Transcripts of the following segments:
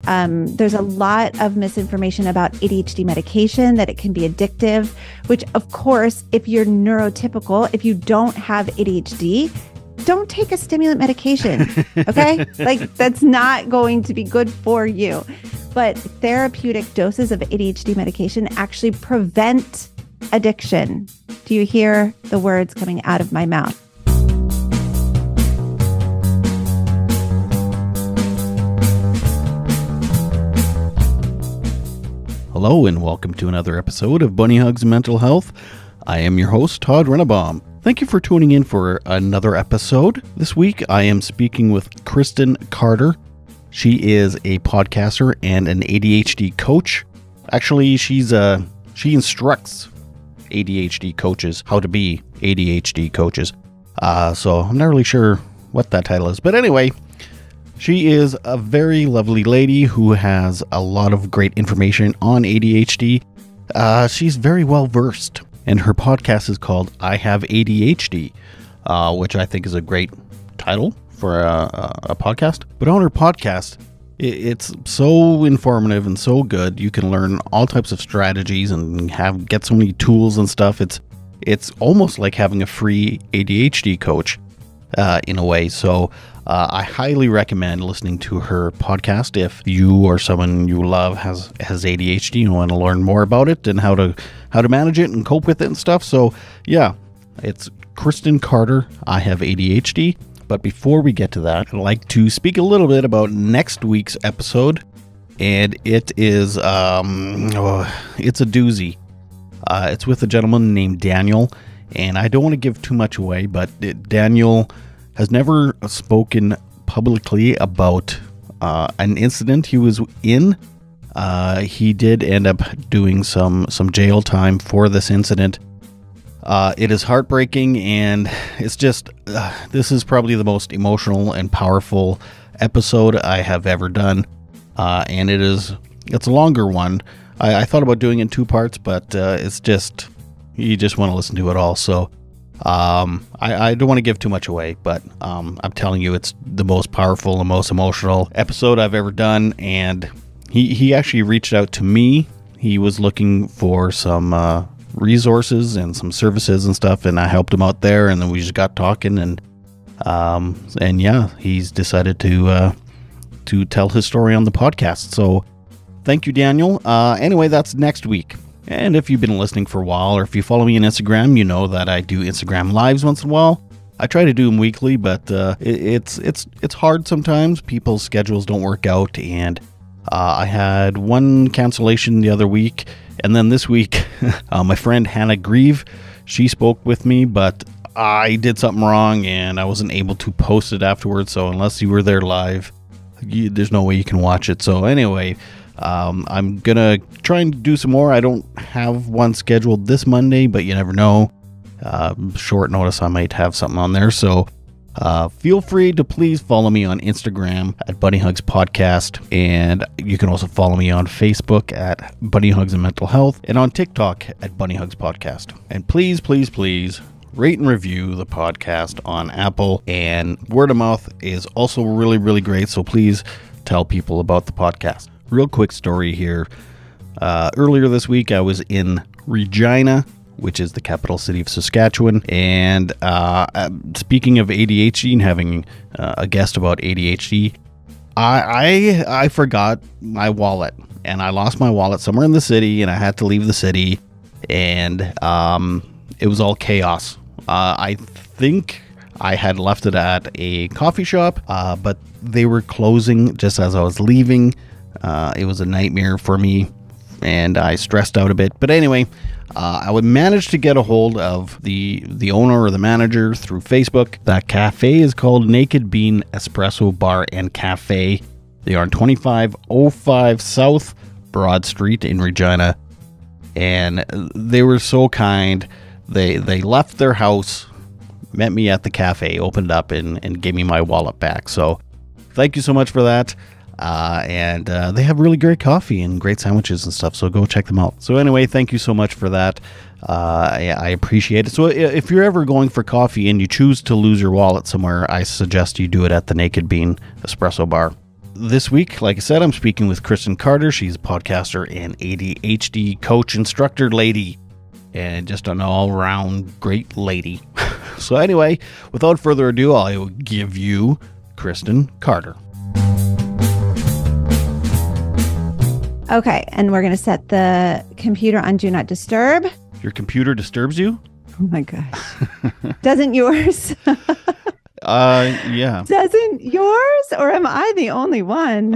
There's a lot of misinformation about ADHD medication, that it can be addictive, which of course, if you're neurotypical, if you don't have ADHD, don't take a stimulant medication, okay? Like that's not going to be good for you. But therapeutic doses of ADHD medication actually prevent addiction. Do you hear the words coming out of my mouth? Hello and welcome to another episode of Bunny Hugs Mental Health. I am your host, Todd Rennebaum. Thank you for tuning in for another episode. This week I am speaking with Kristen Carter. She is a podcaster and an ADHD coach. Actually, she instructs ADHD coaches how to be ADHD coaches. So I'm not really sure what that title is. But anyway, she is a very lovely lady who has a lot of great information on ADHD. She's very well versed, and her podcast is called I Have ADHD, which I think is a great title for a podcast. But on her podcast, it's so informative and so good. You can learn all types of strategies and get so many tools and stuff. It's almost like having a free ADHD coach in a way. So I highly recommend listening to her podcast if you or someone you love has ADHD and want to learn more about it and how to manage it and cope with it and stuff. So yeah, it's Kristen Carter, I Have ADHD. But before we get to that, I'd like to speak a little bit about next week's episode, and it is it's a doozy. It's with a gentleman named Daniel, and I don't want to give too much away, but Daniel has never spoken publicly about an incident he was in. He did end up doing some jail time for this incident. It is heartbreaking, and it's just, this is probably the most emotional and powerful episode I have ever done. And it's a longer one. I thought about doing it in two parts, but it's just, you just want to listen to it all. So I don't want to give too much away, but I'm telling you, it's the most powerful and most emotional episode I've ever done. And he actually reached out to me. He was looking for some resources and some services and stuff, and I helped him out there, and then we just got talking, and yeah, he's decided to tell his story on the podcast. So thank you, Daniel. Anyway, that's next week. And if you've been listening for a while, or if you follow me on Instagram, you know that I do Instagram lives once in a while. I try to do them weekly, but it's hard sometimes. People's schedules don't work out, and I had one cancellation the other week, and then this week, my friend Hannah Grieve, she spoke with me, but I did something wrong, and I wasn't able to post it afterwards. So unless you were there live, there's no way you can watch it. So anyway, I'm gonna try and do some more. I don't have one scheduled this Monday, but you never know. Short notice, I might have something on there. So feel free to please follow me on Instagram at Bunny Hugs Podcast, and you can also follow me on Facebook at Bunny Hugs and Mental Health, and on TikTok at Bunny Hugs Podcast. And please, please, please rate and review the podcast on Apple, and word of mouth is also really, really great. So please tell people about the podcast. Real quick story here. Earlier this week, I was in Regina, which is the capital city of Saskatchewan. And speaking of ADHD and having a guest about ADHD, I forgot my wallet, and I lost my wallet somewhere in the city, and I had to leave the city, and it was all chaos. I think I had left it at a coffee shop, but they were closing just as I was leaving. It was a nightmare for me, and I stressed out a bit. But anyway, I would manage to get a hold of the owner or the manager through Facebook. That cafe is called Naked Bean Espresso Bar and Cafe. They are on 2505 South Broad Street in Regina, and they were so kind. They left their house, met me at the cafe, opened up, and gave me my wallet back. So thank you so much for that. And they have really great coffee and great sandwiches and stuff, so go check them out. So anyway, thank you so much for that. I appreciate it. So if you're ever going for coffee and you choose to lose your wallet somewhere, I suggest you do it at the Naked Bean Espresso Bar. this week, like I said, I'm speaking with Kristen Carter. She's a podcaster and ADHD coach instructor lady, and just an all-around great lady. So anyway, without further ado, I will give you Kristen Carter. Okay, and we're going to set the computer on Do Not Disturb. Your computer disturbs you? Oh my gosh. Doesn't yours? Yeah. Doesn't yours? Or am I the only one?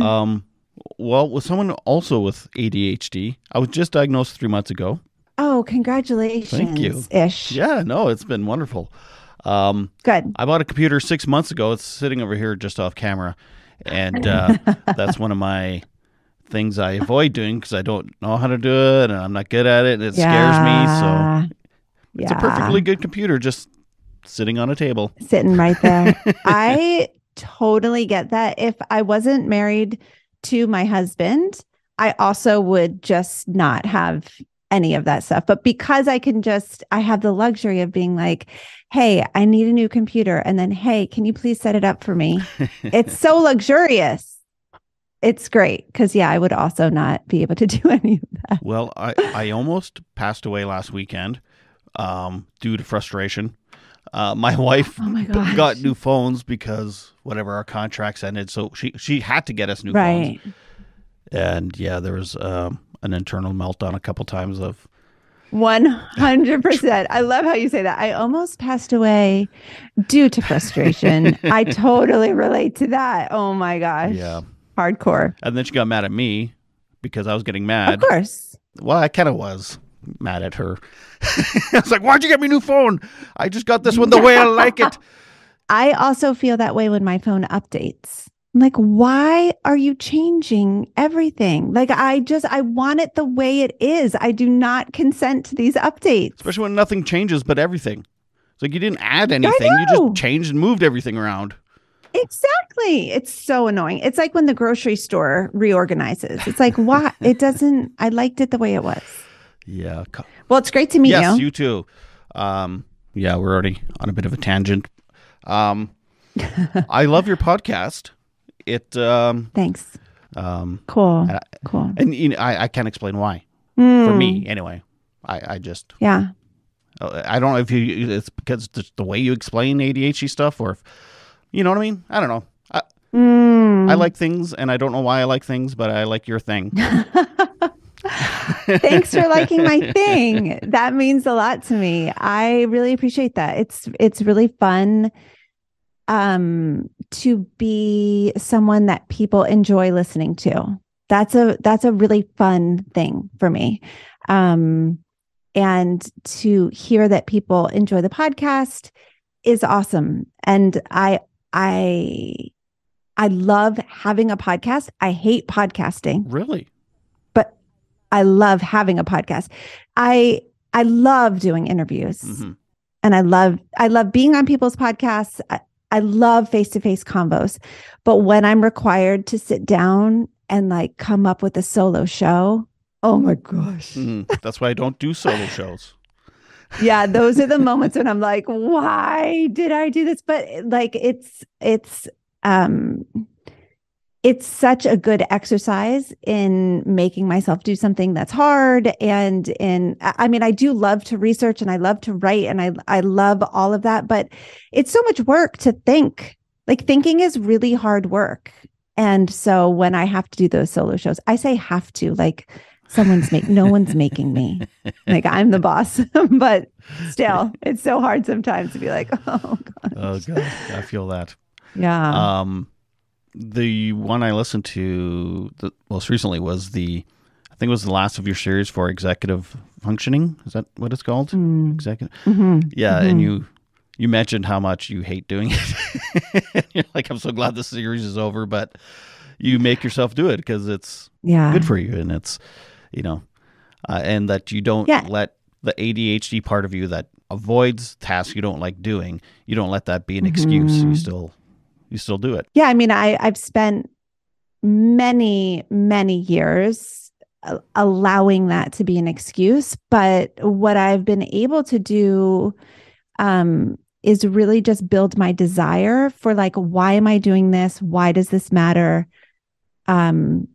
Well, with someone also with ADHD, I was just diagnosed 3 months ago. Oh, congratulations. Thank you. Ish. Yeah, no, it's been wonderful. Good. I bought a computer 6 months ago. It's sitting over here just off camera. And that's one of my things I avoid doing because I don't know how to do it and I'm not good at it and it scares me. So it's a perfectly good computer just sitting on a table. Sitting right there. I totally get that. If I wasn't married to my husband, I also would just not have any of that stuff. But because I have the luxury of being like, hey, I need a new computer. And then, hey, can you please set it up for me? It's so luxurious. It's great because, I would also not be able to do any of that. Well, I almost passed away last weekend due to frustration. My wife got new phones because whatever our contracts ended. So she had to get us new phones. And there was an internal meltdown a couple times of 100%. I love how you say that. I almost passed away due to frustration. I totally relate to that. Oh my gosh. Yeah. Hardcore. And then she got mad at me because I was getting mad. Of course. Well, I kind of was mad at her. I was like, why'd you get me a new phone? I just got this one the way I like it. I also feel that way when my phone updates. I'm like, why are you changing everything? Like, I want it the way it is. I do not consent to these updates. Especially when nothing changes but everything. It's like you didn't add anything. You just changed and moved everything around. Exactly. It's so annoying. It's like when the grocery store reorganizes. It's like, why? I liked it the way it was. Yeah. Well, it's great to meet you. Yes, you too. We're already on a bit of a tangent. I love your podcast. Thanks. Cool. Cool. And I can't explain why. For me, anyway. I just. Yeah. I don't know if it's because it's the way you explain ADHD stuff or if, you know what I mean? I don't know. I like things and I don't know why I like things, but I like your thing. Thanks for liking my thing. That means a lot to me. I really appreciate that. It's really fun to be someone that people enjoy listening to. That's a really fun thing for me. And to hear that people enjoy the podcast is awesome. And I love having a podcast. I hate podcasting. Really? But I love having a podcast. I love doing interviews. Mm-hmm. And I love being on people's podcasts. I love face-to-face convos. But when I'm required to sit down and like come up with a solo show, oh my gosh. That's why I don't do solo shows. Yeah, those are the moments when I'm like, why did I do this? But like it's such a good exercise in making myself do something that's hard. And I do love to research and I love to write and I love all of that, but it's so much work to think. Like thinking is really hard work. And so when I have to do those solo shows, I say have to, like no one's making me. Like I'm the boss, but still it's so hard sometimes to be like, oh God. Oh God, I feel that. Yeah. The one I listened to most recently was I think it was the last of your series for executive functioning. Is that what it's called? Executive. Mm-hmm. Yeah. Mm-hmm. And you mentioned how much you hate doing it. You're like, I'm so glad this series is over, but you make yourself do it because it's good for you. And it's, and that you don't let the ADHD part of you that avoids tasks you don't like doing, you don't let that be an excuse. You still do it. Yeah. I mean, I've spent many, many years allowing that to be an excuse. But what I've been able to do is really just build my desire for like, why am I doing this? Why does this matter? um,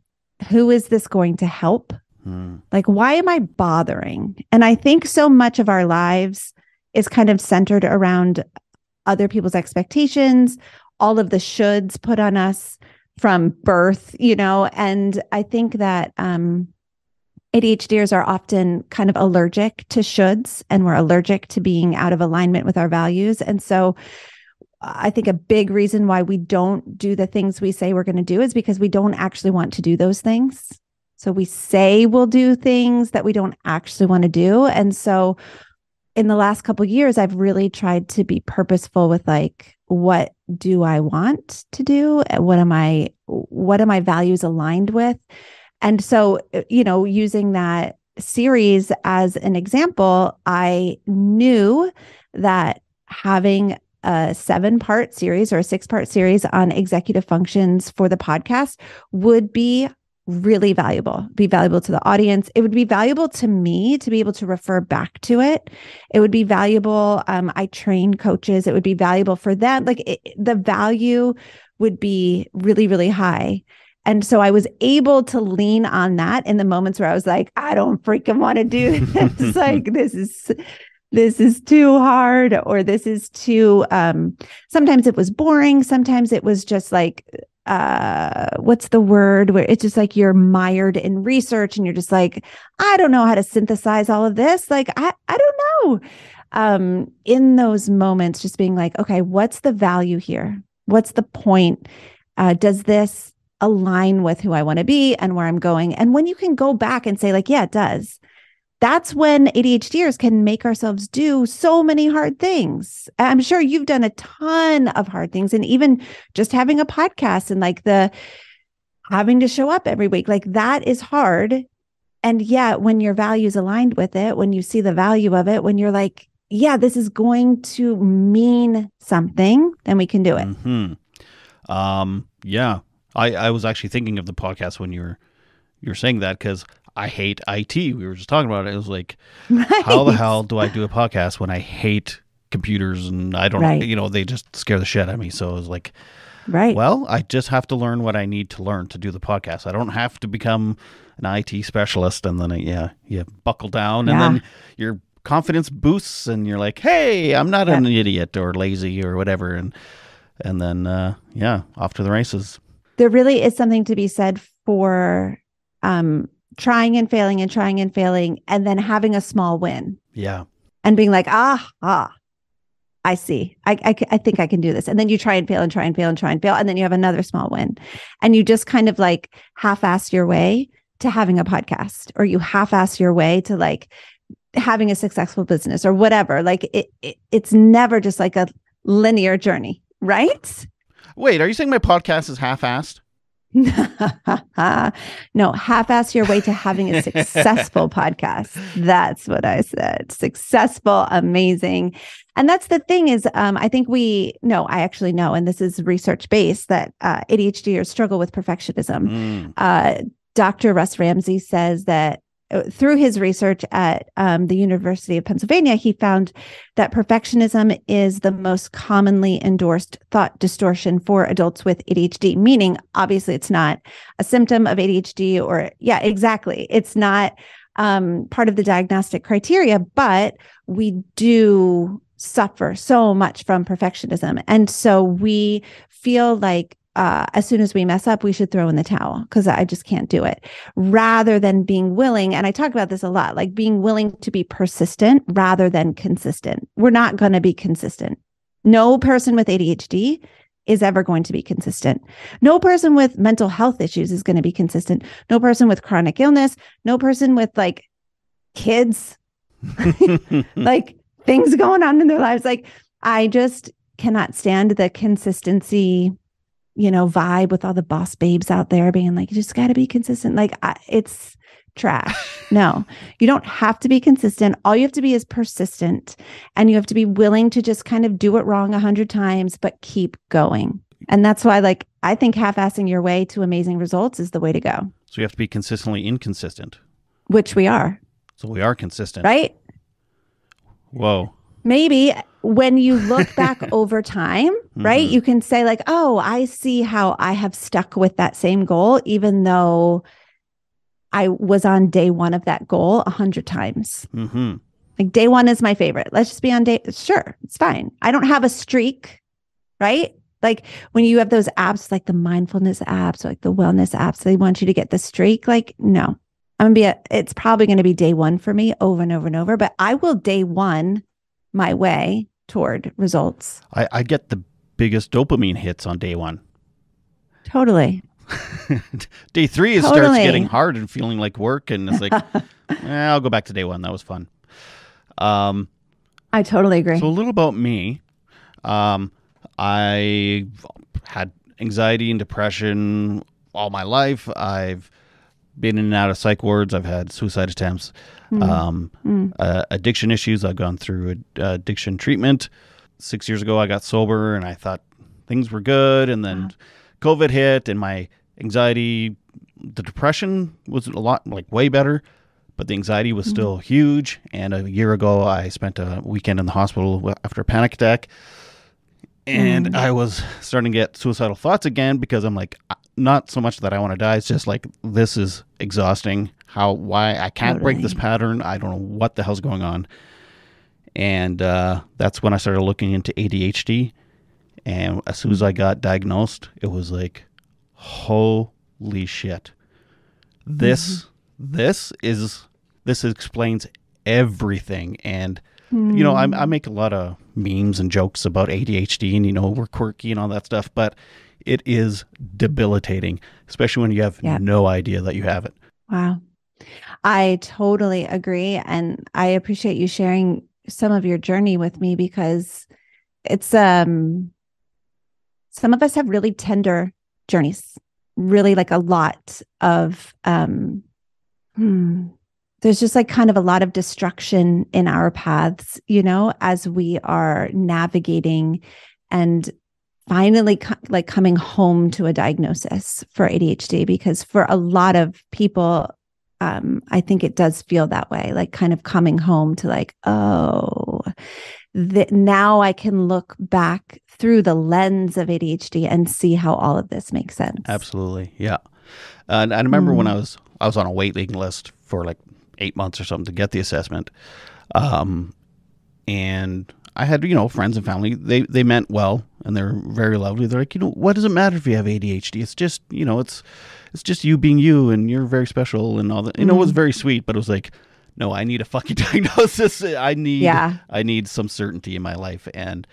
who is this going to help? Hmm. Like, why am I bothering? And I think so much of our lives is kind of centered around other people's expectations, all of the shoulds put on us from birth, and I think that ADHDers are often kind of allergic to shoulds, and we're allergic to being out of alignment with our values. And so I think a big reason why we don't do the things we say we're going to do is because we don't actually want to do those things. So we say we'll do things that we don't actually want to do. And so in the last couple of years, I've really tried to be purposeful with like, what do I want to do? What am I values aligned with? And so, using that series as an example, I knew that having a 7-part series or a 6-part series on executive functions for the podcast would be really valuable, be valuable to the audience. It would be valuable to me to be able to refer back to it. It would be valuable. I train coaches. It would be valuable for them. Like the value would be really, really high. And so I was able to lean on that in the moments where I was like, I don't freaking want to do this. Like, this is too hard, or this is too, sometimes it was boring. Sometimes it was just like, what's the word where it's just like you're mired in research and you're just like, I don't know how to synthesize all of this. Like, I don't know. In those moments, just being like, okay, what's the value here? What's the point? Does this align with who I want to be and where I'm going? And when you can go back and say like, yeah, it does. That's when ADHDers can make ourselves do so many hard things. I'm sure you've done a ton of hard things, and even just having a podcast and like the having to show up every week, like that is hard. And yet when your values aligned with it, when you see the value of it, when you're like, yeah, this is going to mean something, then we can do it. Mm-hmm. Yeah. I was actually thinking of the podcast when you're saying that, because I hate IT. We were just talking about it. It was like, right. How the hell do I do a podcast when I hate computers and I don't, right. They just scare the shit out of me. So it was like, right. Well, I just have to learn what I need to learn to do the podcast. I don't have to become an IT specialist. And then, you buckle down and then your confidence boosts and you're like, hey, I'm not an idiot or lazy or whatever. And then, off to the races. There really is something to be said for trying and failing and then having a small win. Yeah. And being like, I see. I think I can do this. And then you try and fail and try and fail and try and fail. And then you have another small win. And you just kind of like half-ass your way to having a podcast, or you half-ass your way to like having a successful business or whatever. Like it's never just like a linear journey, right? Wait, are you saying my podcast is half-assed? No, half-ass your way to having a successful podcast. That's what I said. Successful, amazing. And that's the thing is, I think I actually know, and this is research-based, that ADHDers struggle with perfectionism. Dr. Russ Ramsey says that through his research at the University of Pennsylvania, he found that perfectionism is the most commonly endorsed thought distortion for adults with ADHD, meaning obviously it's not a symptom of ADHD exactly. It's not part of the diagnostic criteria, but we do suffer so much from perfectionism. And so we feel like as soon as we mess up, we should throw in the towel because I just can't do it, rather than being willing. And I talk about this a lot, like being willing to be persistent rather than consistent. We're not going to be consistent. No person with ADHD is ever going to be consistent. No person with mental health issues is going to be consistent. No person with chronic illness, no person with like kids, like things going on in their lives. Like I just cannot stand the consistency vibe with all the boss babes out there being like, you just got to be consistent. Like it's trash. No, you don't have to be consistent. All you have to be is persistent, and you have to be willing to just kind of do it wrong 100 times, but keep going. And that's why, like, I think half-assing your way to amazing results is the way to go. So you have to be consistently inconsistent. Which we are. So we are consistent. Right? Whoa. maybe when you look back over time, right, you can say like, oh, I see how I have stuck with that same goal, even though I was on day one of that goal 100 times. Like day one is my favorite. Let's just be on day. Sure, it's fine. I don't have a streak, right? Like when you have those apps, like the mindfulness apps, or like the wellness apps, they want you to get the streak. Like, no, it's probably going to be day one for me over and over and over, but I will day one my way toward results. I get the biggest dopamine hits on day one. Totally. Day three, it starts getting hard and feeling like work. And it's like, I'll go back to day one. That was fun. I totally agree. So a little about me. I had anxiety and depression all my life. I've been in and out of psych wards. I've had suicide attempts, addiction issues. I've gone through addiction treatment. 6 years ago, I got sober and I thought things were good. And then COVID hit and my anxiety, the depression was a lot, like way better, but the anxiety was still huge. And a year ago, I spent a weekend in the hospital after a panic attack. And I was starting to get suicidal thoughts again because I'm like, not so much that I want to die. It's just like, this is exhausting. Why I can't break this pattern. I don't know what the hell's going on. And that's when I started looking into ADHD. And as soon as I got diagnosed, it was like, holy shit. This explains everything. And you know, I make a lot of memes and jokes about ADHD and, you know, we're quirky and all that stuff, but it is debilitating, especially when you have no idea that you have it. Wow. I totally agree. And I appreciate you sharing some of your journey with me because it's, some of us have really tender journeys, really like a lot of, there's just like kind of a lot of destruction in our paths, you know, as we are navigating and finally like coming home to a diagnosis for ADHD, because for a lot of people, I think it does feel that way, like kind of coming home to like, oh, now I can look back through the lens of ADHD and see how all of this makes sense. Absolutely. Yeah. And I remember when I was on a waiting list for like 8 months or something to get the assessment. And I had, you know, friends and family, they meant well and they're very lovely. They're like, you know, what does it matter if you have ADHD? It's just, you know, it's just you being you and you're very special and all that. You know, it was very sweet, but it was like, no, I need a fucking diagnosis. I need some certainty in my life. And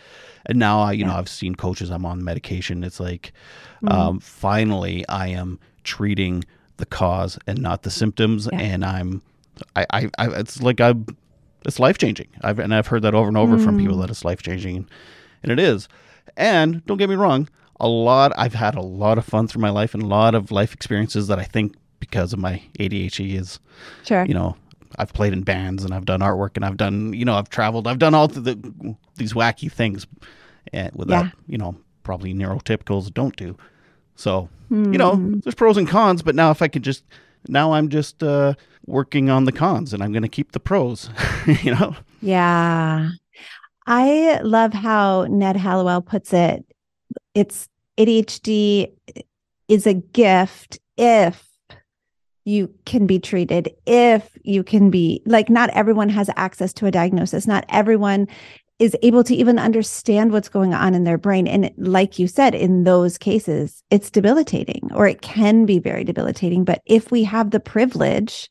now I've seen coaches, I'm on medication. It's like, finally I am treating the cause and not the symptoms. And it's life-changing. I've heard that over and over from people that it's life-changing, and it is. And don't get me wrong, I've had a lot of fun through my life and a lot of life experiences that I think because of my ADHD is, you know, I've played in bands and I've done artwork and I've done, you know, I've traveled, I've done all these wacky things that, you know, probably neurotypicals don't do. So, you know, there's pros and cons, but now I'm just working on the cons and I'm going to keep the pros, you know? Yeah. I love how Ned Hallowell puts it. It's ADHD is a gift if you can be treated, if you can be like, not everyone has access to a diagnosis. Not everyone is able to even understand what's going on in their brain. And like you said, in those cases, it's debilitating, or it can be very debilitating. But if we have the privilege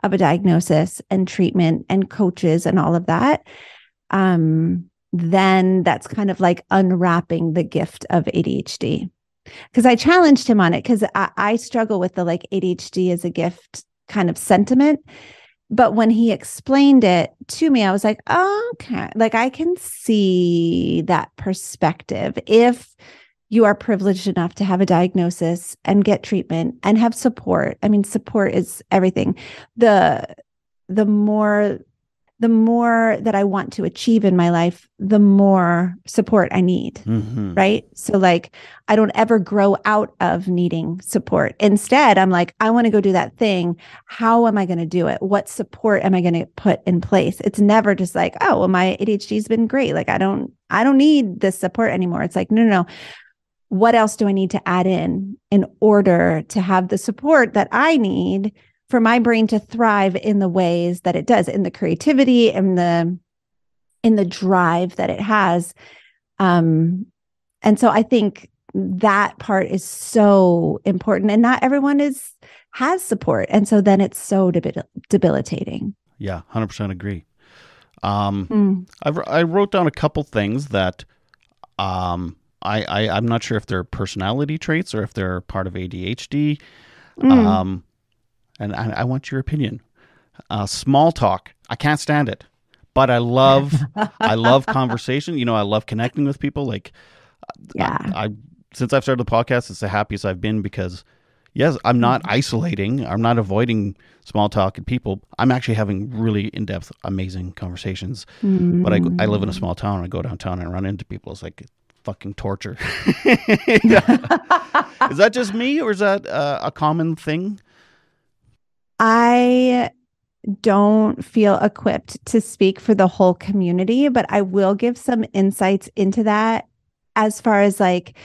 of a diagnosis and treatment and coaches and all of that, then that's kind of like unwrapping the gift of ADHD. Because I challenged him on it, because I struggle with the like ADHD as a gift kind of sentiment. But when he explained it to me, I was like, oh, okay, like I can see that perspective. If you are privileged enough to have a diagnosis and get treatment and have support, I mean, support is everything. The more the more that I want to achieve in my life, the more support I need. Mm-hmm. Right. So like, I don't ever grow out of needing support. Instead, I'm like, I want to go do that thing. How am I going to do it? What support am I going to put in place? It's never just like, oh, well, my ADHD has been great. Like, I don't need this support anymore. It's like, no. What else do I need to add in order to have the support that I need for my brain to thrive in the ways that it does, in the creativity and in the drive that it has. And so I think that part is so important, and not everyone has support. And so then it's so debilitating. Yeah, 100% agree. I wrote down a couple things that I'm not sure if they're personality traits or if they're part of ADHD. And I want your opinion. Small talk. I can't stand it, but I love conversation. You know, I love connecting with people. Like, yeah. I since I've started the podcast, it's the happiest I've been because, yes, I'm not isolating. I'm not avoiding small talk and people. I'm actually having really in-depth, amazing conversations. But I live in a small town. I go downtown and run into people. It's like fucking torture. Is that just me, or is that a common thing? I don't feel equipped to speak for the whole community, but I will give some insights into that as far as like,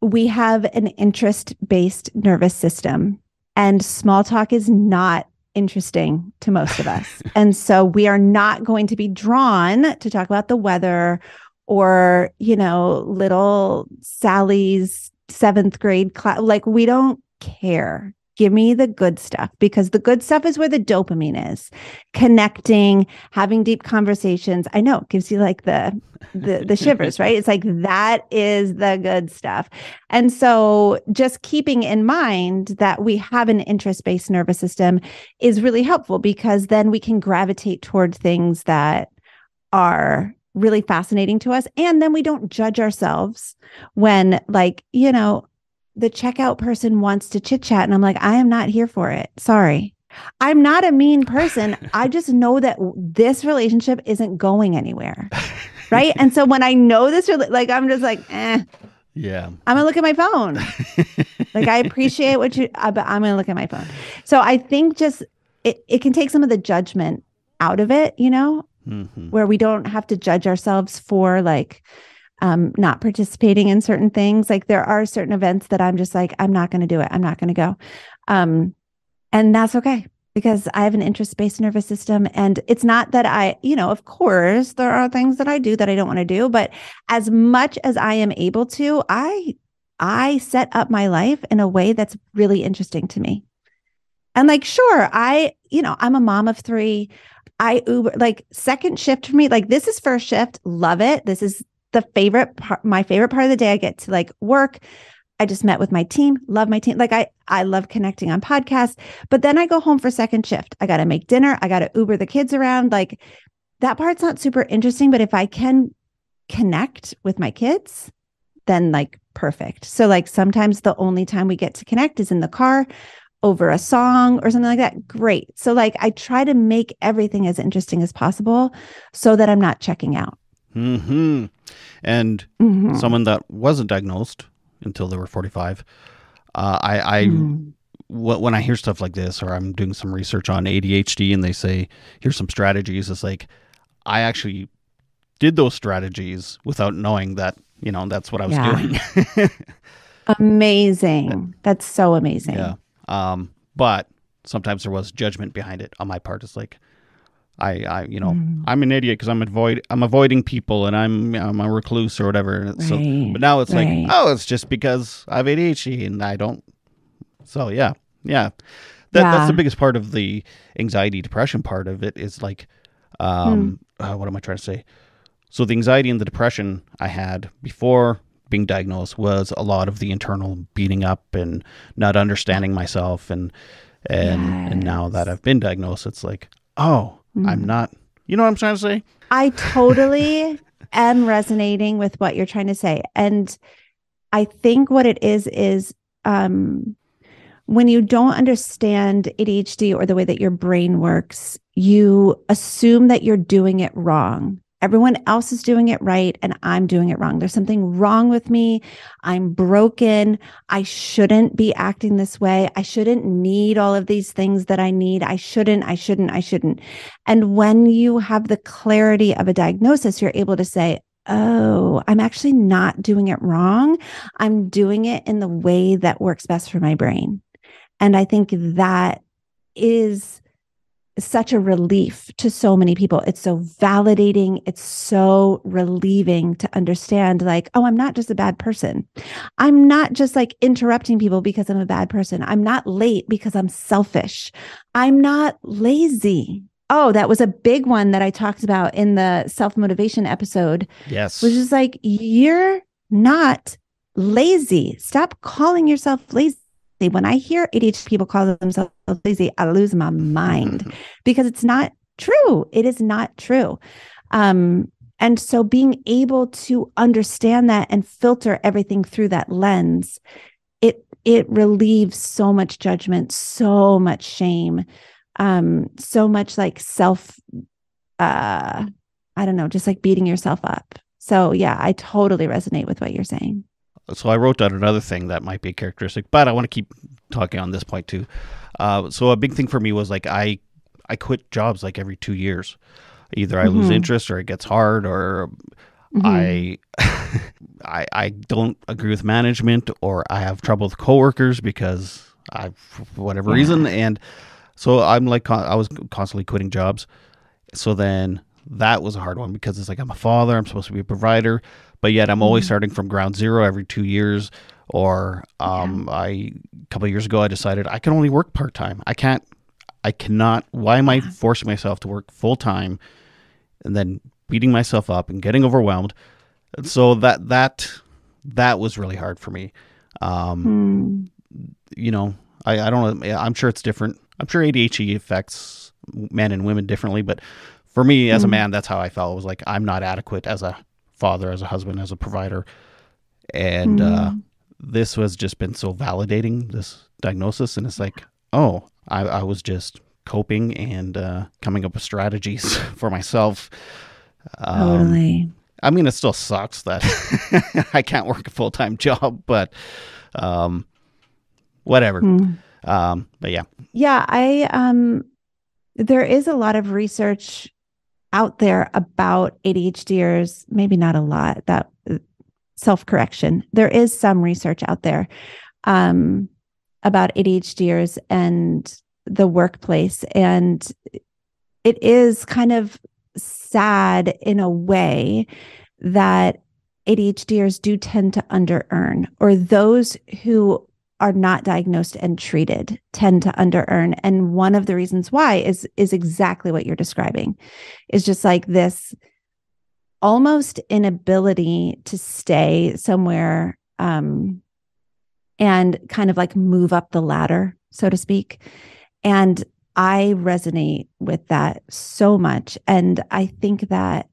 we have an interest-based nervous system, and small talk is not interesting to most of us. And so we are not going to be drawn to talk about the weather or, you know, little Sally's 7th grade class. Like, we don't care. Give me the good stuff, because the good stuff is where the dopamine is. Connecting, having deep conversations. I know it gives you like the shivers, right? It's like, that is the good stuff. And so just keeping in mind that we have an interest-based nervous system is really helpful, because then we can gravitate toward things that are really fascinating to us. And then we don't judge ourselves when, like, you know, the checkout person wants to chit chat. And I'm like, I am not here for it. Sorry. I'm not a mean person. I just know that this relationship isn't going anywhere. Right. And so when I know this, like, I'm just like, yeah, I'm going to look at my phone. Like, I appreciate what but I'm going to look at my phone. So I think just it can take some of the judgment out of it, you know, where we don't have to judge ourselves for like, not participating in certain things. Like, there are certain events that I'm just like, I'm not going to do it. I'm not going to go. And that's okay, because I have an interest-based nervous system. And it's not that of course there are things that I do that I don't want to do, but as much as I am able to, I set up my life in a way that's really interesting to me. And like, sure, I'm a mom of 3. I Uber, like, second shift for me. Like, this is first shift. Love it. This is the favorite part, my favorite part of the day. I get to like work. I just met with my team. Love my team. Like, I love connecting on podcasts, but then I go home for second shift. I got to make dinner. I got to Uber the kids around. Like, that part's not super interesting, but if I can connect with my kids, then like, perfect. So like, sometimes the only time we get to connect is in the car over a song or something like that. Great. So like, I try to make everything as interesting as possible so that I'm not checking out. And someone that wasn't diagnosed until they were 45, when I hear stuff like this, or I'm doing some research on ADHD and they say, here's some strategies, it's like, I actually did those strategies without knowing that, you know, that's what I was doing. Amazing. That's so amazing. Yeah. But sometimes there was judgment behind it on my part. It's like, I'm an idiot because I'm avoiding people, and I'm a recluse or whatever. Right, so, but now it's like, oh, it's just because I have ADHD and I don't. So yeah. That's the biggest part of the anxiety, depression part of it is like, what am I trying to say? So the anxiety and the depression I had before being diagnosed was a lot of the internal beating up and not understanding myself, and now that I've been diagnosed, it's like, oh. I'm not, you know what I'm trying to say? I totally am resonating with what you're trying to say. And I think what it is when you don't understand ADHD or the way that your brain works, you assume that you're doing it wrong. Everyone else is doing it right and I'm doing it wrong. There's something wrong with me. I'm broken. I shouldn't be acting this way. I shouldn't need all of these things that I need. I shouldn't. And when you have the clarity of a diagnosis, you're able to say, oh, I'm actually not doing it wrong. I'm doing it in the way that works best for my brain. And I think that is such a relief to so many people. It's so validating. It's so relieving to understand like, oh, I'm not just a bad person. I'm not just like interrupting people because I'm a bad person. I'm not late because I'm selfish. I'm not lazy. Oh, that was a big one that I talked about in the self-motivation episode. Yes. Which is like, you're not lazy. Stop calling yourself lazy. When I hear ADHD people call themselves lazy, I lose my mind because it's not true. It is not true. And so being able to understand that and filter everything through that lens, it relieves so much judgment, so much shame, so much like I don't know, just like beating yourself up. So yeah, I totally resonate with what you're saying. So I wrote down another thing that might be a characteristic, but I want to keep talking on this point too. So a big thing for me was like I quit jobs like every 2 years. Either I lose interest or it gets hard or I don't agree with management or I have trouble with coworkers because for whatever reason. And so I'm like, I was constantly quitting jobs. So then that was a hard one because it's like, I'm a father, I'm supposed to be a provider, but yet I'm always starting from ground zero every 2 years. Or a couple of years ago, I decided I can only work part-time. I cannot, why am I forcing myself to work full-time and then beating myself up and getting overwhelmed? And so that was really hard for me. You know, I don't know. I'm sure it's different. I'm sure ADHD affects men and women differently, but for me as a man, that's how I felt. It was like, I'm not adequate as a father, as a husband, as a provider. And this has just been so validating, this diagnosis. And it's like, oh, I was just coping and coming up with strategies for myself. Totally. I mean, it still sucks that I can't work a full-time job, but whatever. But yeah. Yeah, there is a lot of research out there about ADHDers, maybe not a lot, that self-correction. There is some research out there about ADHDers and the workplace. And it is kind of sad in a way that ADHDers do tend to under-earn, or those who are not diagnosed and treated tend to under-earn. And one of the reasons why is exactly what you're describing, is just like this almost inability to stay somewhere and kind of like move up the ladder, so to speak. And I resonate with that so much. And I think that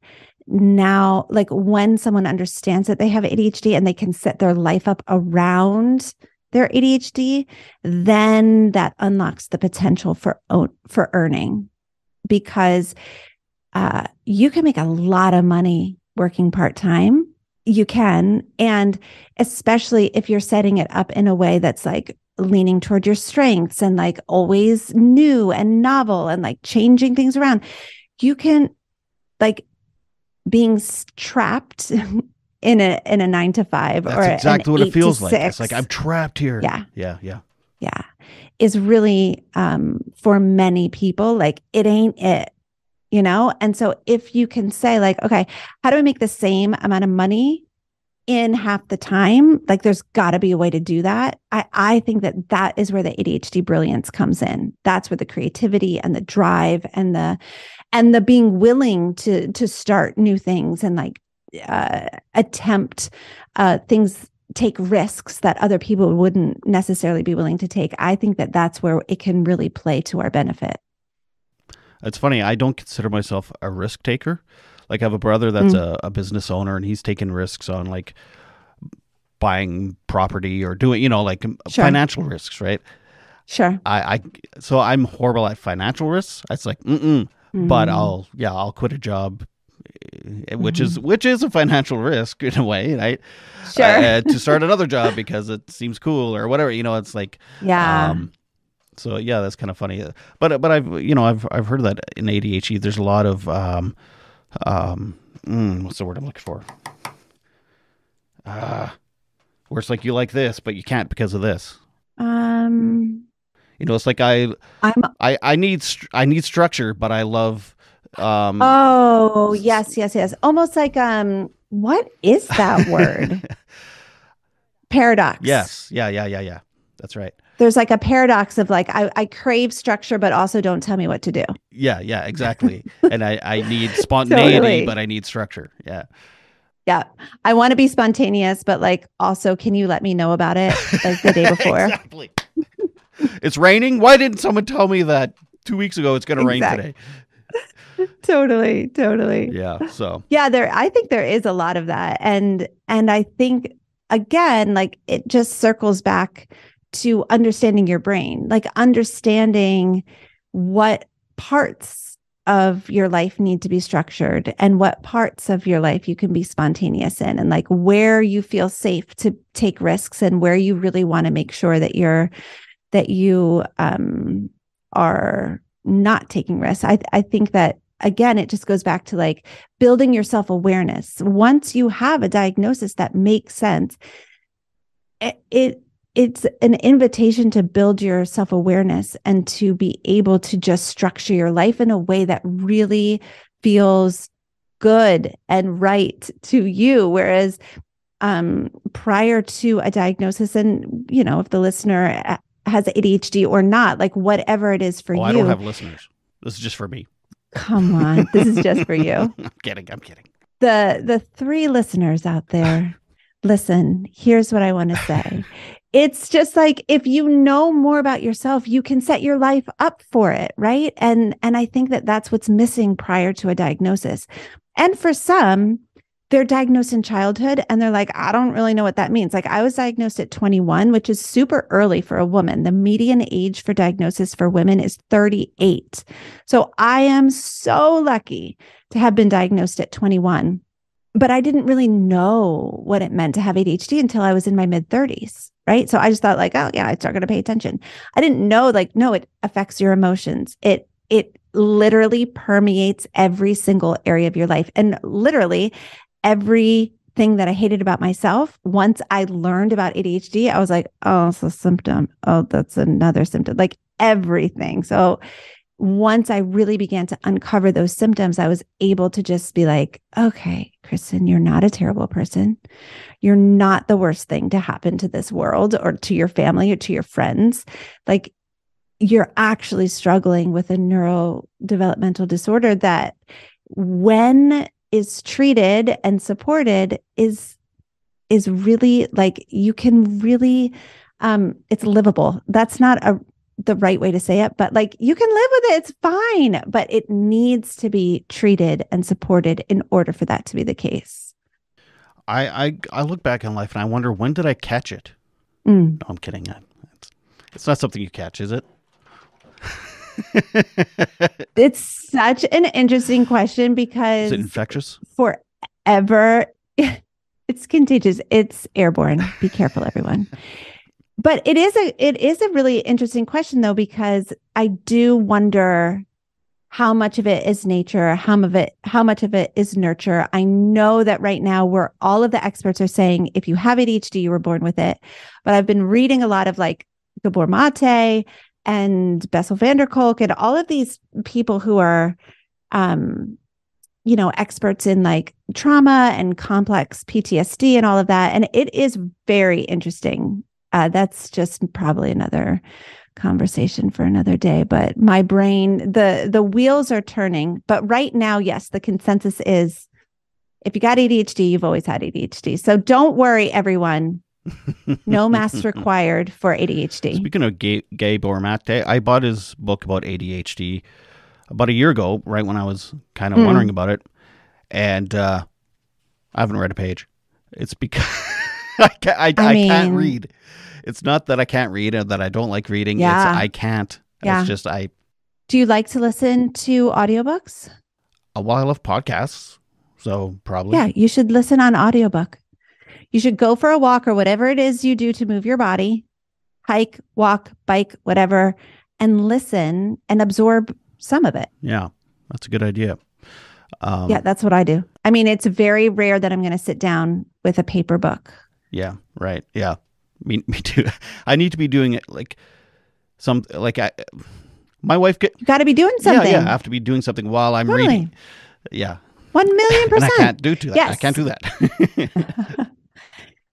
now, like when someone understands that they have ADHD and they can set their life up around their ADHD, then that unlocks the potential for earning, because you can make a lot of money working part-time. You can. And especially if you're setting it up in a way that's like leaning toward your strengths and like always new and novel and like changing things around, you can like being trapped in a 9-to-5. That's or exactly what it feels like. 6. It's like I'm trapped here. Yeah. Is really for many people like it ain't it, you know? And so if you can say like, okay, how do I make the same amount of money in half the time? Like there's got to be a way to do that. I think that is where the ADHD brilliance comes in. That's where the creativity and the drive and the being willing to start new things and like attempt things, take risks that other people wouldn't necessarily be willing to take. I think that that's where it can really play to our benefit. It's funny. I don't consider myself a risk taker. Like I have a brother that's a business owner and he's taking risks on like buying property or doing, you know, like financial risks, right? Sure. So I'm horrible at financial risks. It's like, but I'll quit a job, which is a financial risk in a way, right? Sure. To start another job because it seems cool or whatever, it's like, so yeah, that's kind of funny. But I've heard that in ADHD there's a lot of what's the word I'm looking for? Where it's like you like this, but you can't because of this. It's like I need structure, but I love. Oh, yes. Almost like what is that word? Paradox. Yes. Yeah. That's right. There's like a paradox of like I crave structure, but also don't tell me what to do. Yeah, exactly. And I need spontaneity, Totally. but I need structure. Yeah. Yeah. I want to be spontaneous, but like also, can you let me know about it like the day before? Exactly. It's raining. Why didn't someone tell me that 2 weeks ago it's going to rain today? Totally. Yeah. So yeah, I think there is a lot of that. And I think again, like it just circles back to understanding your brain, like understanding what parts of your life need to be structured and what parts of your life you can be spontaneous in, and like where you feel safe to take risks and where you really want to make sure that you are not taking risks. I think that again, it just goes back to like building your self-awareness. Once you have a diagnosis that makes sense, it's an invitation to build your self-awareness and to be able to just structure your life in a way that really feels good and right to you. Whereas prior to a diagnosis, and if the listener has ADHD or not, like whatever it is for you. I don't have listeners. This is just for me. Come on. This is just for you. I'm kidding. The 3 listeners out there, listen, here's what I want to say. It's just like, if you know more about yourself, you can set your life up for it, right? And I think that that's what's missing prior to a diagnosis. And for some, they're diagnosed in childhood and they're like, I don't really know what that means. Like I was diagnosed at 21, which is super early for a woman. The median age for diagnosis for women is 38. So I am so lucky to have been diagnosed at 21, but I didn't really know what it meant to have ADHD until I was in my mid 30s. Right. So I just thought like, oh yeah, I started to pay attention. I didn't know like, no, it affects your emotions. It literally permeates every single area of your life. And literally everything that I hated about myself, once I learned about ADHD, I was like, oh, it's a symptom. Oh, that's another symptom, like everything. So once I really began to uncover those symptoms, I was able to just be like, okay, Kristen, you're not a terrible person. You're not the worst thing to happen to this world or to your family or to your friends. Like you're actually struggling with a neurodevelopmental disorder that when is treated and supported is really like you can really, it's livable. That's not the right way to say it, but like you can live with it. It's fine, but it needs to be treated and supported in order for that to be the case. I look back in life and I wonder, when did I catch it? No, I'm kidding. It's not something you catch, is it? It's such an interesting question because is it infectious? Forever, it's contagious. It's airborne. Be careful, everyone. But it is a really interesting question though, because I do wonder how much of it is nature, how much of it is nurture. I know that right now where all of the experts are saying, if you have ADHD, you were born with it. But I've been reading a lot of like Gabor Mate and Bessel van der Kolk and all of these people who are, experts in like trauma and complex PTSD and all of that. And it is very interesting. That's just probably another conversation for another day, but my brain, the wheels are turning. But right now, yes, the consensus is if you got ADHD, you've always had ADHD. So don't worry, everyone. No masks required for ADHD. Speaking of Gabor Mate, I bought his book about ADHD about a year ago, right when I was kind of wondering about it. And I haven't read a page. It's because I can't read. It's not that I can't read or that I don't like reading. Yeah. It's I can't. Yeah. It's just Do you like to listen to audiobooks? Well, I love podcasts, so probably. Yeah, you should listen on audiobook. You should go for a walk or whatever it is you do to move your body, hike, walk, bike, whatever, and listen and absorb some of it. Yeah, that's a good idea. Yeah, that's what I do. I mean, it's very rare that I'm going to sit down with a paper book. Yeah, right. Yeah, me too. I need to be doing it like my wife. You got to be doing something. Yeah, I have to be doing something while I'm reading. Yeah. 1,000,000%. And I can't do that. Yes. I can't do that.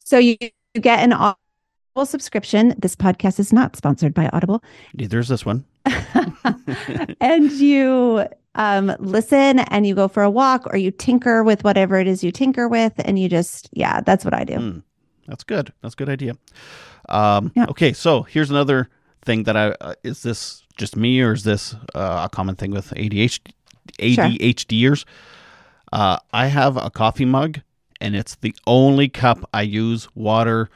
So you get an Audible subscription. This podcast is not sponsored by Audible. Neither is this one. And you listen and you go for a walk or you tinker with whatever it is you tinker with. And you just, that's what I do. That's good. That's a good idea. Okay, so here's another thing that is this just me or is this a common thing with ADHDers? Sure. I have a coffee mug and it's the only cup I use, water,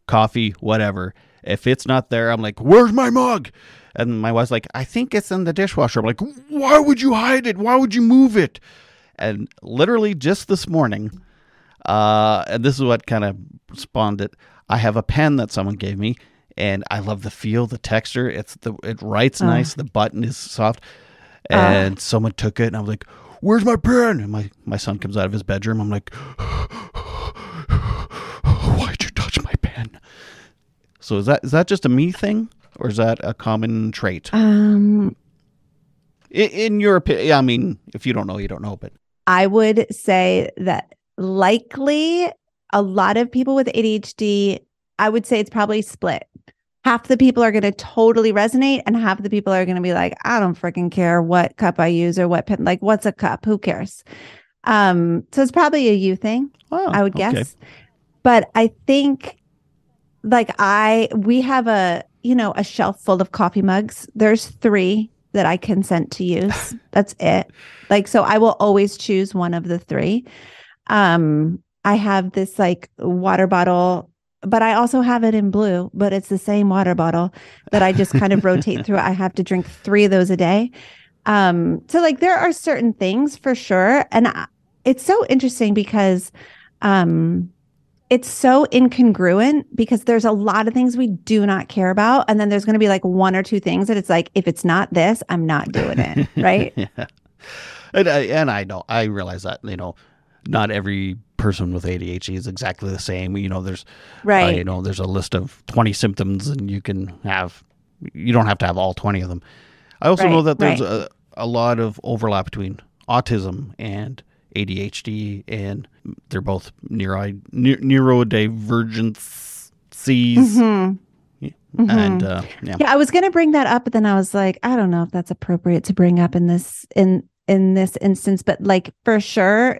coffee, whatever. If it's not there, I'm like, where's my mug? And my wife's like, I think it's in the dishwasher. I'm like, why would you hide it? Why would you move it? And literally just this morning, and this is what kind of spawned it. I have a pen that someone gave me, and I love the feel, the texture. It writes nice. The button is soft. And someone took it, and I was like, where's my pen? And my son comes out of his bedroom. I'm like, why'd you touch my pen? So is that just a me thing, or is that a common trait? In your opinion, I mean, if you don't know, you don't know. But I would say that likely a lot of people with ADHD, I would say it's probably split. Half the people are going to totally resonate, and half the people are going to be like, I don't freaking care what cup I use or what pen. Like, what's a cup? Who cares? So it's probably a you thing, I would guess. Okay. But I think we have a shelf full of coffee mugs. There's 3 that I consent to use. That's it. So I will always choose one of the 3. I have this water bottle, but I also have it in blue, but it's the same water bottle that I just kind of rotate through. I have to drink 3 of those a day. So there are certain things for sure. And it's so interesting because, it's so incongruent because there's a lot of things we do not care about. And then there's going to be 1 or 2 things that it's like, if it's not this, I'm not doing it. Right. Yeah. And I know, I realize that, not every person with ADHD is exactly the same. There's, there's a list of 20 symptoms and you don't have to have all 20 of them. I also know that there's a lot of overlap between autism and ADHD, and they're both neurodivergencies. Mm-hmm. And I was going to bring that up, but then I was like, I don't know if that's appropriate to bring up in this instance, but for sure,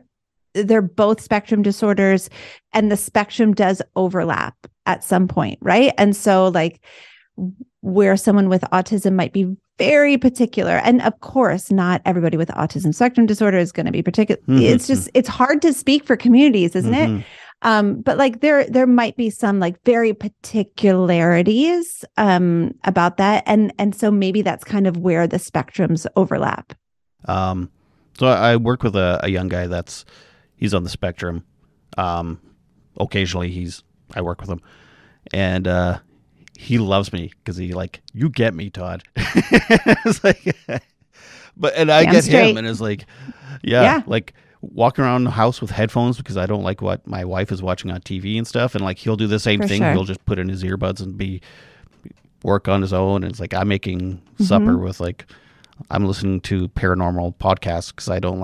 they're both spectrum disorders, and the spectrum does overlap at some point, right? And so, where someone with autism might be very particular. And of course, not everybody with autism spectrum disorder is going to be particular. Mm-hmm. It's hard to speak for communities, isn't it? But there might be some very particularities about that. And so maybe that's kind of where the spectrums overlap. So I work with a young guy he's on the spectrum. Occasionally I work with him, and he loves me because you get me, Todd. It's I get him, and it's walking around the house with headphones because I don't like what my wife is watching on TV and stuff. And he'll do the same thing. Sure. He'll just put in his earbuds and work on his own. And it's I'm making supper with I'm listening to paranormal podcasts because I don't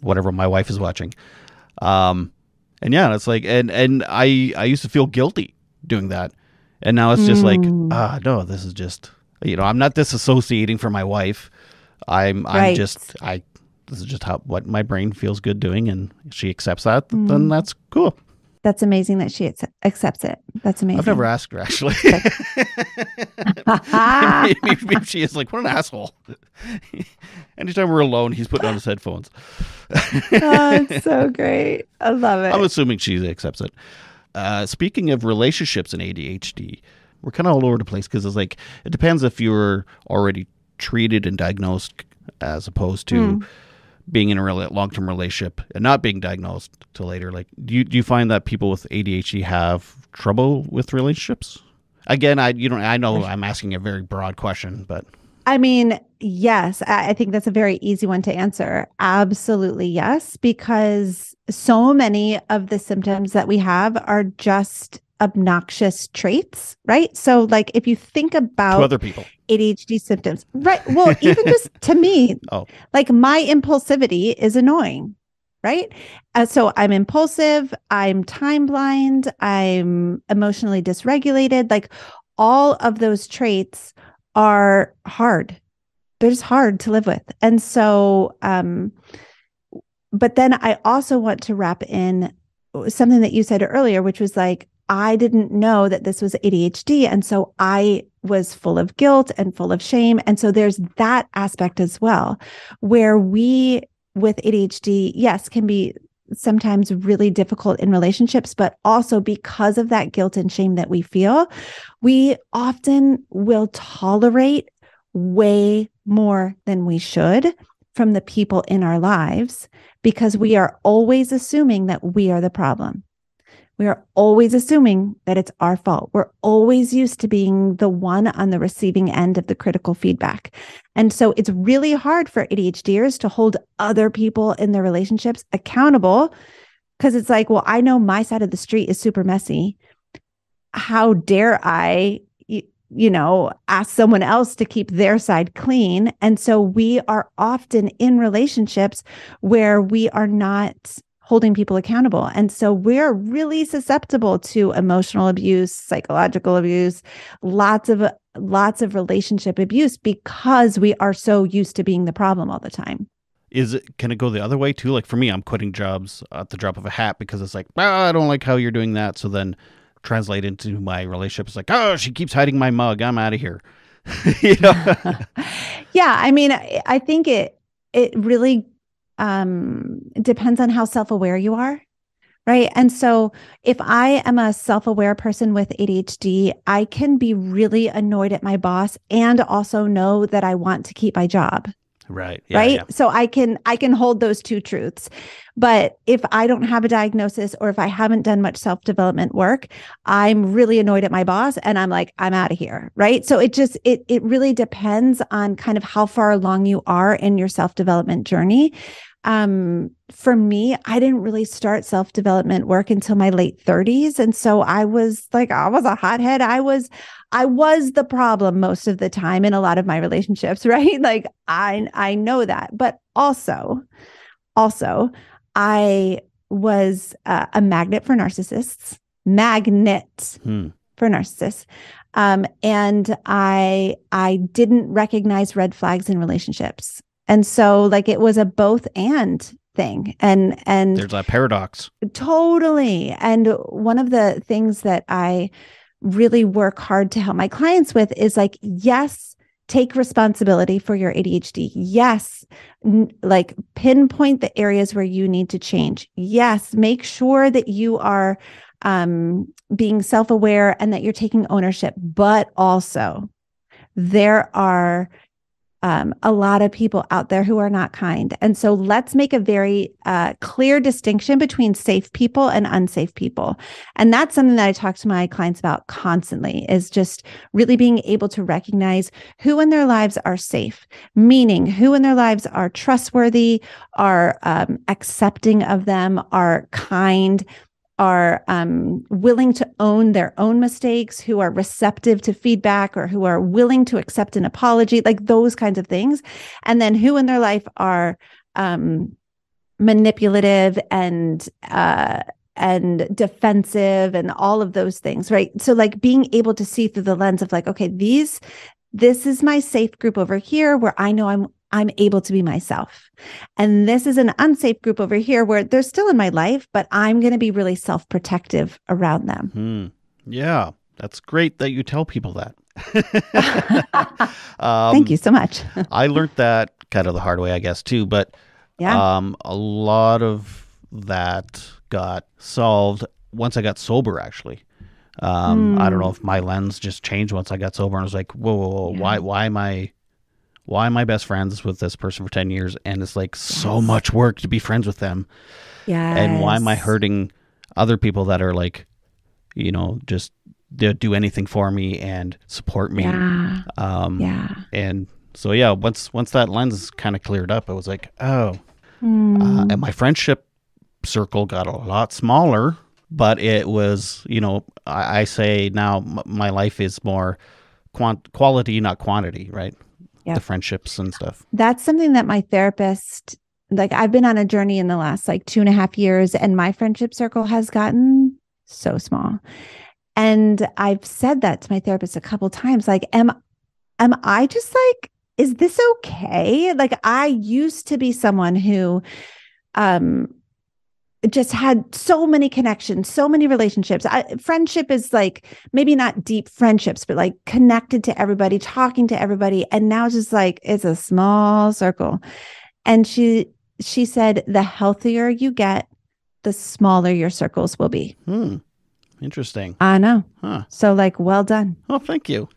whatever my wife is watching. And it's and I used to feel guilty doing that, and now it's just no, this is just I'm not disassociating from my wife. This is just what my brain feels good doing, and she accepts that. Then that's cool. That's amazing that she accepts it. That's amazing. I've never asked her, actually. Maybe she is what an asshole. Anytime we're alone, he's putting on his headphones. It's so great. I love it. I'm assuming she accepts it. Speaking of relationships in ADHD, we're kind of all over the place because it's like, it depends if you're already treated and diagnosed as opposed to being in a long-term relationship and not being diagnosed till later. Like, do you find that people with ADHD have trouble with relationships? Again, I know I'm asking a very broad question, but I mean, yes, I think that's a very easy one to answer. Absolutely, yes, because so many of the symptoms that we have are just obnoxious traits, right? So, like, if you think about to other people, ADHD symptoms, right? Well, even just to me, like my impulsivity is annoying, right? So I'm impulsive, I'm time blind, I'm emotionally dysregulated. Like all of those traits are hard. They're just hard to live with. And so, but then I also want to wrap in something that you said earlier, which was like, I didn't know that this was ADHD. And so I was full of guilt and full of shame. And so there's that aspect as well, where we with ADHD, yes, can be sometimes really difficult in relationships, but also because of that guilt and shame that we feel, we often will tolerate way more than we should from the people in our lives because we are always assuming that we are the problem. We are always assuming that it's our fault. We're always used to being the one on the receiving end of the critical feedback. And so it's really hard for ADHDers to hold other people in their relationships accountable because it's like, well, I know my side of the street is super messy. How dare I, ask someone else to keep their side clean? And so we are often in relationships where we are not holding people accountable. And so we're really susceptible to emotional abuse, psychological abuse, lots of relationship abuse because we are so used to being the problem all the time. Can it go the other way too? Like for me, I'm quitting jobs at the drop of a hat because it's like, I don't like how you're doing that. So then translate into my relationship. It's like, oh, she keeps hiding my mug. I'm out of here. Yeah. I mean, I think it really depends on how self-aware you are, right? And so if I am a self-aware person with ADHD, I can be really annoyed at my boss and also know that I want to keep my job. Right. Yeah, right. Yeah. So I can hold those two truths. But if I don't have a diagnosis or if I haven't done much self-development work, I'm really annoyed at my boss and I'm like, I'm out of here. Right. So it really depends on kind of how far along you are in your self-development journey. For me, I didn't really start self-development work until my late 30s. And so I was a hothead. I was the problem most of the time in a lot of my relationships, right? Like I know that, but also I was a magnet for narcissists, for narcissists. And I didn't recognize red flags in relationships. And so like it was a both and thing. And there's a paradox. Totally. And one of the things that I really work hard to help my clients with is like, yes, take responsibility for your ADHD. Yes, like pinpoint the areas where you need to change. Yes, make sure that you are being self-aware and that you're taking ownership. But also, there are a lot of people out there who are not kind. And so let's make a very clear distinction between safe people and unsafe people. And that's something that I talk to my clients about constantly, is just really being able to recognize who in their lives are safe, meaning who in their lives are trustworthy, are accepting of them, are kind, are willing to own their own mistakes, who are receptive to feedback, or who are willing to accept an apology, like those kinds of things. And then who in their life are manipulative and defensive and all of those things, right? So like being able to see through the lens of like, okay, this is my safe group over here where I know I'm able to be myself. And this is an unsafe group over here where they're still in my life, but I'm going to be really self-protective around them. Yeah, that's great that you tell people that. Thank you so much. I learned that kind of the hard way, I guess, too. But a lot of that got solved once I got sober, actually. I don't know if my lens just changed once I got sober, and I was like, whoa, Yeah. why am I best friends with this person for 10 years? And it's like so much work to be friends with them. And why am I Yes. hurting other people that are like, just they'll do anything for me and support me. Yeah. Yeah. And so, yeah, once that lens kind of cleared up, I was like, oh, and Mm. my friendship circle got a lot smaller, but it was, I say now my life is more quality, not quantity, right? The Yep. friendships and stuff. That's something that my therapist, like I've been on a journey in the last like 2.5 years, and my friendship circle has gotten so small. And I've said that to my therapist a couple times, like, am I just like, is this okay? Like I used to be someone who um just had so many connections, so many relationships. Friendship is like maybe not deep friendships, but like connected to everybody, talking to everybody. And now it's just like it's a small circle. And she said, the healthier you get, the smaller your circles will be. Interesting. I know. Huh. So like, well done. Oh, thank you.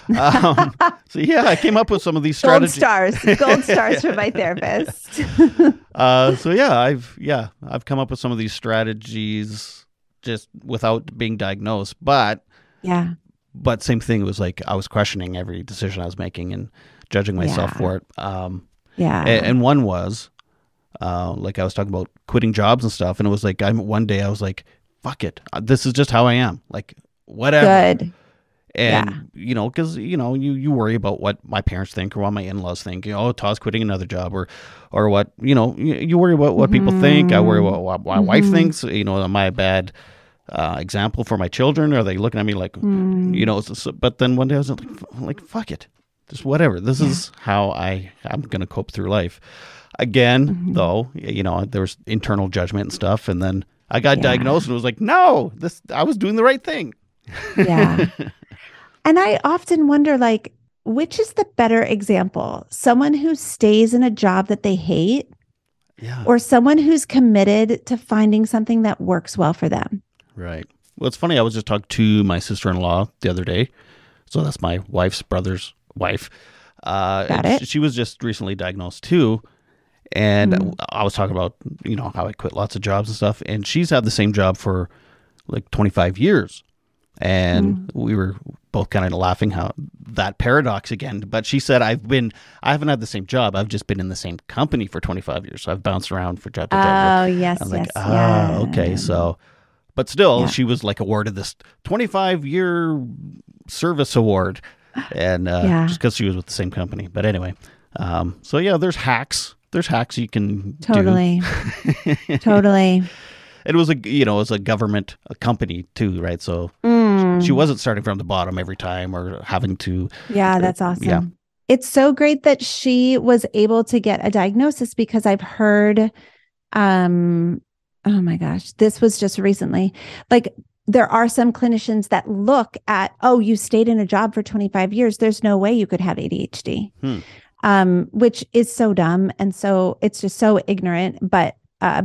So yeah, I came up with some of these Gold strategies. gold stars for my therapist. So yeah, I've come up with some of these strategies just without being diagnosed, but same thing. It was like I was questioning every decision I was making and judging myself for it. And one was like I was talking about quitting jobs and stuff, and it was like one day I was like, fuck it, this is just how I am, like whatever. Good. And, because, you worry about what my parents think or what my in-laws think. Todd's quitting another job or what, you worry about what people think. I worry about what my wife thinks. Am I a bad example for my children? Are they looking at me like, but then one day I was like, fuck it. Just whatever. This is how I'm going to cope through life. Again, though, there was internal judgment and stuff. And then I got diagnosed and it was like, no, I was doing the right thing. Yeah. And I often wonder, like, which is the better example? Someone who stays in a job that they hate, or someone who's committed to finding something that works well for them? Right. Well, it's funny. I was just talking to my sister-in-law the other day. So that's my wife's brother's wife. Got it. She was just recently diagnosed too. And I was talking about, how I quit lots of jobs and stuff. And she's had the same job for like 25 years. And we were both kind of laughing how that paradox again. But she said, I haven't had the same job. I've just been in the same company for 25 years. So I've bounced around for job to job. Oh, yes. I'm like, okay. So, but still, she was like awarded this 25-year service award. And just because she was with the same company. But anyway, so yeah, there's hacks. There's hacks you can do. Totally. It was a government company too, right? So she wasn't starting from the bottom every time or having to. Yeah, that's awesome. Yeah. It's so great that she was able to get a diagnosis, because I've heard, oh my gosh, this was just recently, like there are some clinicians that look at, oh, you stayed in a job for 25 years. There's no way you could have ADHD, which is so dumb. And so it's just so ignorant, but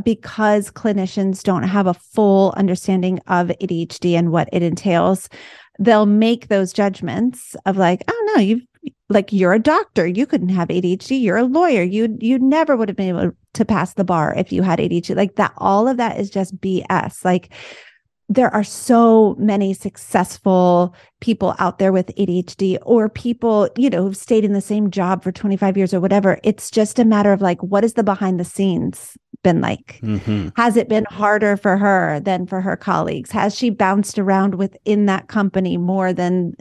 because clinicians don't have a full understanding of ADHD and what it entails, they'll make those judgments of like, oh no, you're a doctor, you couldn't have ADHD. You're a lawyer, you never would have been able to pass the bar if you had ADHD. Like that, all of that is just BS. Like there are so many successful people out there with ADHD, or people, who've stayed in the same job for 25 years or whatever. It's just a matter of like, what is the behind the scenes been like? Has it been harder for her than for her colleagues? Has she bounced around within that company more than,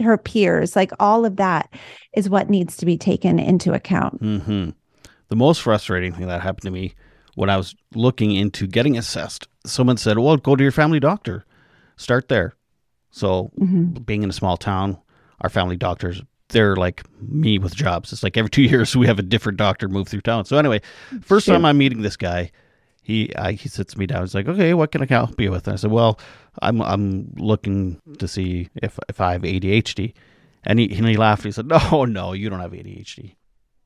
her peers? Like all of that is what needs to be taken into account. The most frustrating thing that happened to me when I was looking into getting assessed, someone said, well, go to your family doctor, start there. So being in a small town, our family doctors, they're like me with jobs. It's like every 2 years we have a different doctor move through town. So anyway, first time I'm meeting this guy, he sits me down. He's like, okay, what can I help you with? And I said, well, I'm looking to see if I have ADHD. And he laughed. He said, no, you don't have ADHD.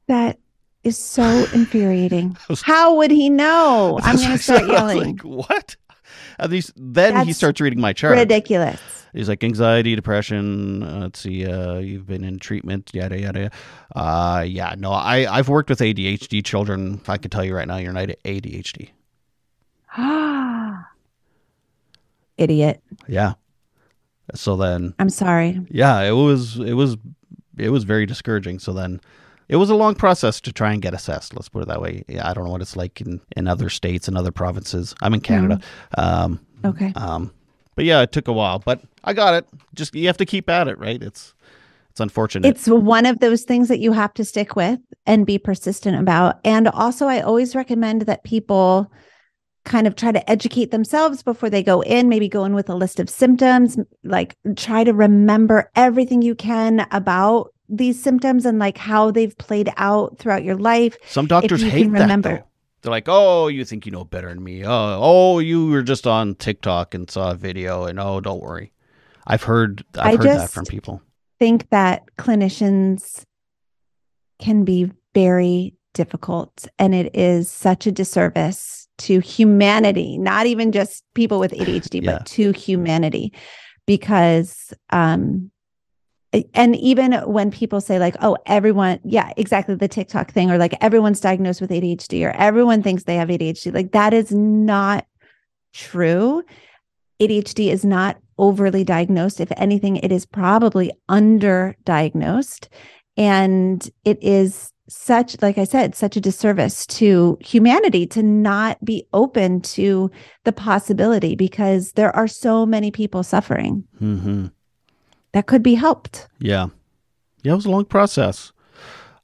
That is so infuriating. How would he know? I'm going to start yelling. Like, what? Then he That's starts reading my chart. ridiculous. He's like, anxiety, depression. Let's see. You've been in treatment. Yada yada. Yeah. No, I've worked with ADHD children. I can tell you right now, you're not ADHD. Idiot. Yeah. So then, I'm sorry. yeah, it was very discouraging. So then, it was a long process to try and get assessed. Let's put it that way. Yeah, I don't know what it's like in other states and other provinces. I'm in Canada. Okay. But yeah, it took a while, but I got it. Just, you have to keep at it, right? It's unfortunate. It's one of those things that you have to stick with and be persistent about. And also, I always recommend that people kind of try to educate themselves before they go in, maybe go in with a list of symptoms, like try to remember everything you can about these symptoms and like how they've played out throughout your life. Some doctors hate that though. They're like, oh, you think you know better than me. Oh, you were just on TikTok and saw a video and oh, don't worry. I've heard that from people. I think that clinicians can be very difficult, and it is such a disservice to humanity, not even just people with ADHD, but to humanity, because and even when people say like, oh, everyone, yeah, exactly, the TikTok thing, or like everyone's diagnosed with ADHD, or everyone thinks they have ADHD, like that is not true. ADHD is not overly diagnosed. If anything, it is probably underdiagnosed. And it is such, like I said, such a disservice to humanity to not be open to the possibility, because there are so many people suffering. Mm-hmm. That could be helped. Yeah. Yeah, it was a long process.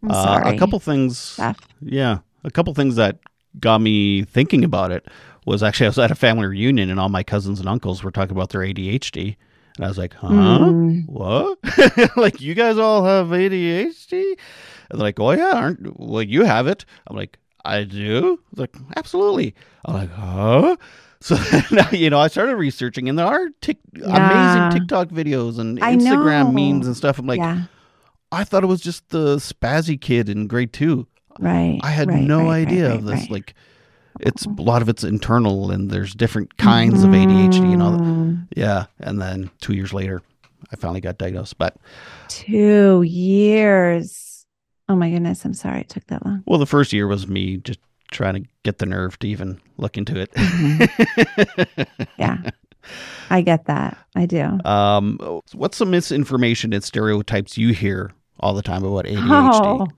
I'm sorry. A couple things. Yeah. A couple things that got me thinking about it was actually, I was at a family reunion and all my cousins and uncles were talking about their ADHD. And I was like, huh? What? Like, you guys all have ADHD? And they're like, oh yeah, well, you have it. I'm like, I do? Like, absolutely. I'm like, huh? So now, I started researching, and there are amazing TikTok videos and Instagram memes and stuff. I'm like, I thought it was just the spazzy kid in grade 2. Right. I had no idea of this. Like, it's a lot of it's internal, and there's different kinds of ADHD and all that. Yeah. And then 2 years later, I finally got diagnosed. But 2 years. Oh my goodness. I'm sorry it took that long. Well, the first year was me just trying to get the nerve to even look into it. Yeah, I get that. I do. What's some misinformation and stereotypes you hear all the time about ADHD?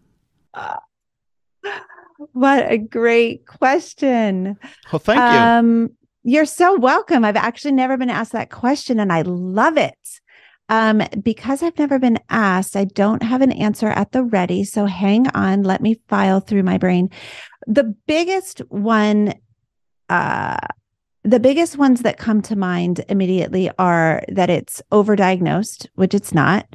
What a great question. Well, thank you. You're so welcome. I've actually never been asked that question, and I love it. Because I've never been asked, I don't have an answer at the ready. So hang on, let me file through my brain. The biggest ones that come to mind immediately are that it's overdiagnosed, which it's not,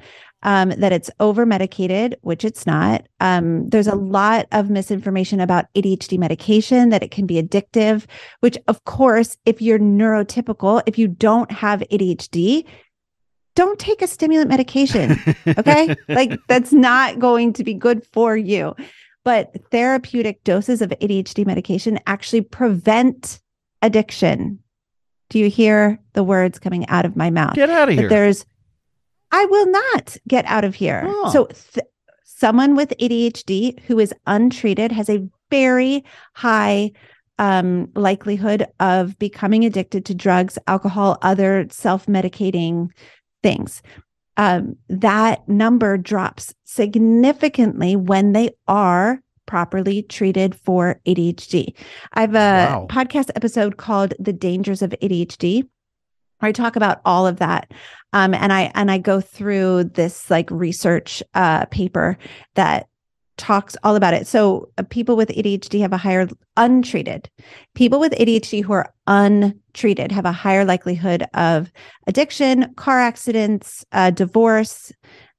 that it's over-medicated, which it's not. There's a lot of misinformation about ADHD medication, that it can be addictive, which of course, if you're neurotypical, if you don't have ADHD, don't take a stimulant medication. Okay. Like, that's not going to be good for you. But therapeutic doses of ADHD medication actually prevent addiction. Do you hear the words coming out of my mouth? Get out of here. I will not get out of here. Oh. So someone with ADHD who is untreated has a very high likelihood of becoming addicted to drugs, alcohol, other self-medicating things. That number drops significantly when they are properly treated for ADHD. I have a podcast episode called The Dangers of ADHD, where I talk about all of that. And I go through this like research paper that talks all about it. So people with ADHD have a higher people with ADHD who are untreated have a higher likelihood of addiction, car accidents, divorce,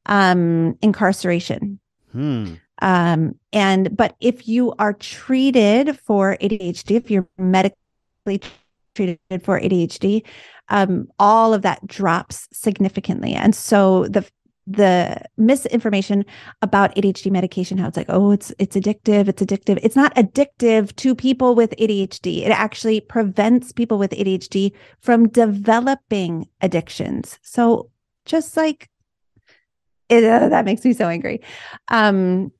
incarceration. But if you are treated for ADHD, if you're medically treated for ADHD, all of that drops significantly. And so the misinformation about ADHD medication, how it's like, oh, it's addictive. It's addictive. It's not addictive to people with ADHD. It actually prevents people with ADHD from developing addictions. So just like it, that makes me so angry. But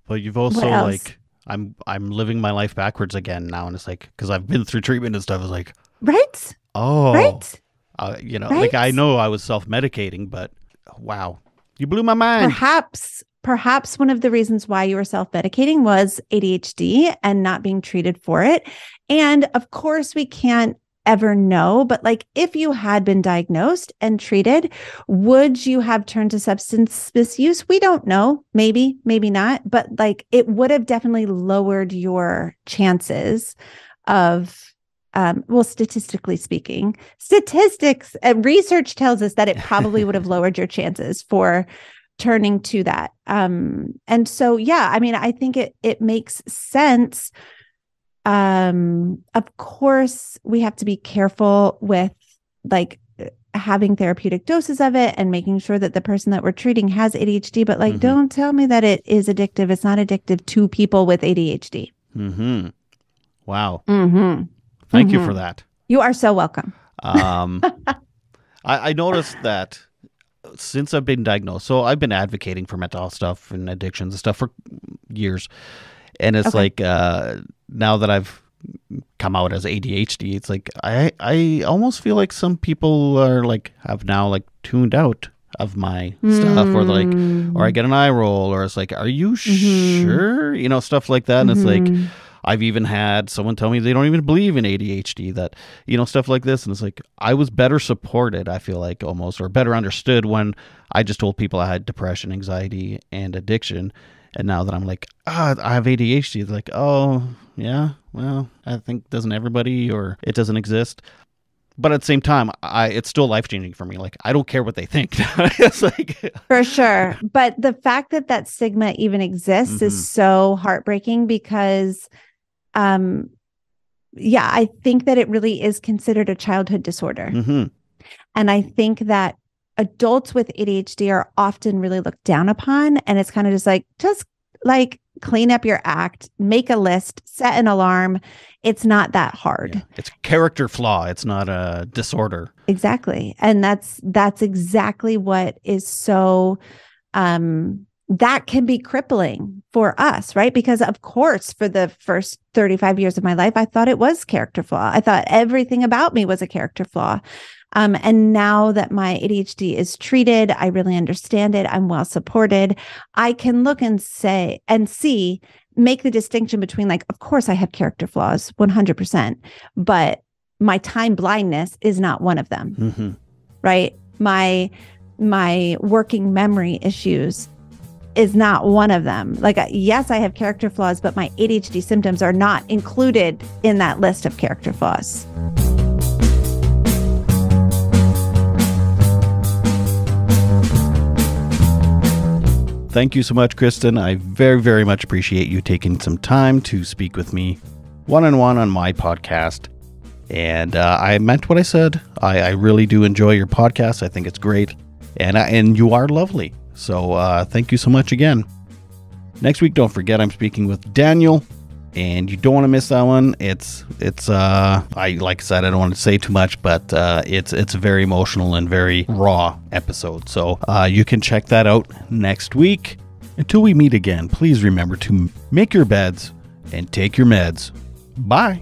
you've also like, I'm living my life backwards again now. And it's like, cause I've been through treatment and stuff. It's like, right. Oh, right. Like I know I was self-medicating, but wow, you blew my mind. Perhaps one of the reasons why you were self-medicating was ADHD and not being treated for it. And of course, we can't ever know, but like if you had been diagnosed and treated, would you have turned to substance misuse? We don't know. Maybe not. But like it would have definitely lowered your chances of statistically speaking, statistics and research tells us that it probably would have lowered your chances for turning to that. And so, yeah, I mean, I think it makes sense. Of course, we have to be careful with like having therapeutic doses of it and making sure that the person that we're treating has ADHD, but like, don't tell me that it is addictive. It's not addictive to people with ADHD. Wow. Thank you for that. You are so welcome. I noticed that since I've been diagnosed, so I've been advocating for mental health stuff and addictions and stuff for years. And it's like, now that I've come out as ADHD, it's like, I almost feel like some people are like, have now like tuned out of my stuff, or like, or I get an eye roll, or it's like, are you sure? You know, stuff like that. And it's like, I've even had someone tell me they don't even believe in ADHD, that, you know, stuff like this. And it's like, I was better supported, I feel like almost, or better understood when I just told people I had depression, anxiety, and addiction. And now that I'm like, I have ADHD, they're like, oh, yeah, well, I think doesn't everybody, or it doesn't exist. But at the same time, it's still life-changing for me. Like, I don't care what they think. It's like, for sure. But the fact that stigma even exists is so heartbreaking because I think that it really is considered a childhood disorder. And I think that adults with ADHD are often really looked down upon. And it's kind of just like clean up your act, make a list, set an alarm. It's not that hard. Yeah. It's a character flaw. It's not a disorder. Exactly. And that's exactly what is so, that can be crippling for us, right? Because of course, for the first 35 years of my life, I thought it was character flaw. I thought everything about me was a character flaw. And now that my ADHD is treated, I really understand it. I'm well supported. I can look and make the distinction between like, of course I have character flaws 100%, but my time blindness is not one of them, right? My working memory issues is not one of them. Like, yes, I have character flaws, but my ADHD symptoms are not included in that list of character flaws. Thank you so much, Kristen. I very, very much appreciate you taking some time to speak with me one-on-one on my podcast. And I meant what I said. I really do enjoy your podcast. I think it's great. And you are lovely. So thank you so much again. Next week, don't forget, I'm speaking with Daniel. And you don't want to miss that one. It's like I said, I don't want to say too much, but it's a very emotional and very raw episode. So you can check that out next week. Until we meet again, please remember to make your beds and take your meds. Bye.